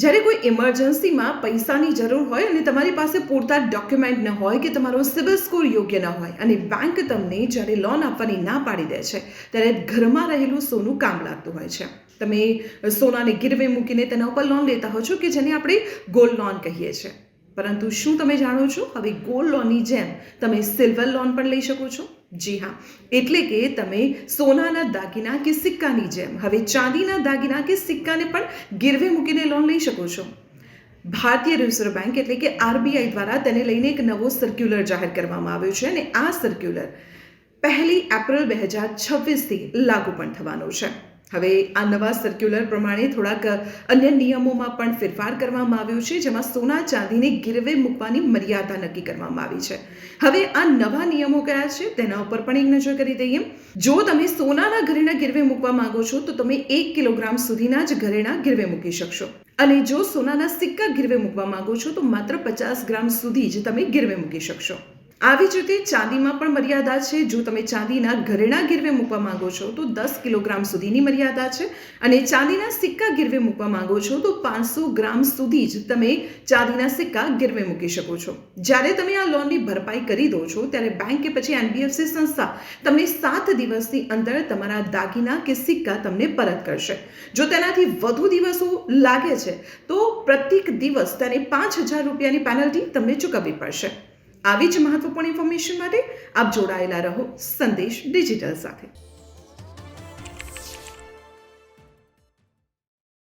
જ્યારે કોઈ ઇમરજન્સીમાં પૈસાની જરૂર હોય અને તમારી પાસે પૂરતા ડોક્યુમેન્ટ ન હોય કે તમારો સિબિલ સ્કોર યોગ્ય ન હોય અને બેંક તમને જ્યારે લોન આપવાની ના પાડી દે છે ત્યારે ઘરમાં રહેલું સોનું કામ લાગતું હોય છે. તમે સોનાને ગીરવે મૂકીને તેના ઉપર લોન લેતા હો છો કે જેને આપણે ગોલ્ડ લોન કહીએ છીએ. પરંતુ શું તમે જાણો છો, હવે ગોલ્ડ લોનની જેમ તમે સિલ્વર લોન પણ લઈ શકો છો? જી હા, એટલે કે તમે સોનાના દાગીના કે સિક્કાની જેમ હવે ચાંદીના દાગીના કે સિક્કાને પણ ગીરવે મૂકીને લોન લઈ શકો છો. ભારતીય રિઝર્વ બેંક એટલે કે આરબીઆઈ દ્વારા તેને લઈને એક નવો સર્ક્યુલર જાહેર કરવામાં આવ્યો છે અને આ સર્ક્યુલર 1 એપ્રિલ 2026થી લાગુ પણ થવાનો છે. હવે આ નવા સર્ક્યુલર પ્રમાણે થોડાક અન્ય નિયમોમાં પણ ફેરફાર કરવામાં આવ્યો છે, જેમાં સોના ચાંદીને ગીરવે મૂકવાની મર્યાદા નક્કી કરવામાં આવી છે. હવે આ નવા નિયમો કયા છે તેના ઉપર પણ એક નજર કરી દઈએ. જો તમે સોનાના ઘરેણાં ગીરવે મૂકવા માંગો છો તો તમે 1 કિલોગ્રામ સુધીના જ ઘરેણાં ગીરવે મૂકી શકશો, અને જો સોનાના સિક્કા ગીરવે મૂકવા માંગો છો તો માત્ર 50 ગ્રામ સુધી જ તમે ગીરવે મૂકી શકશો. આવી જ રીતે ચાંદીમાં પણ મર્યાદા છે. જો તમે ચાંદીના ઘરેણાં ગીરવે મૂકવા માંગો છો તો 10 કિલોગ્રામ સુધીની મર્યાદા છે, અને ચાંદીના સિક્કા ગીરવે મૂકવા માંગો છો તો 500 ગ્રામ સુધી જ તમે ચાંદીના સિક્કા ગીરવે મૂકી શકો છો. જ્યારે તમે આ લોનની ભરપાઈ કરી દો છો ત્યારે બેંક કે પછી એનબીએફસી સંસ્થા તમને 7 દિવસની અંદર તમારા દાગીના કે સિક્કા તમને પરત કરશે. જો તેનાથી વધુ દિવસો લાગે છે તો પ્રત્યેક દિવસ તેને 5,000 રૂપિયાની પેનલ્ટી તમને ચૂકવવી પડશે. આવી જ મહત્વપૂર્ણ ઇન્ફોર્મેશન માટે આપ જોડાયેલા રહો સંદેશ ડિજિટલ સાથે.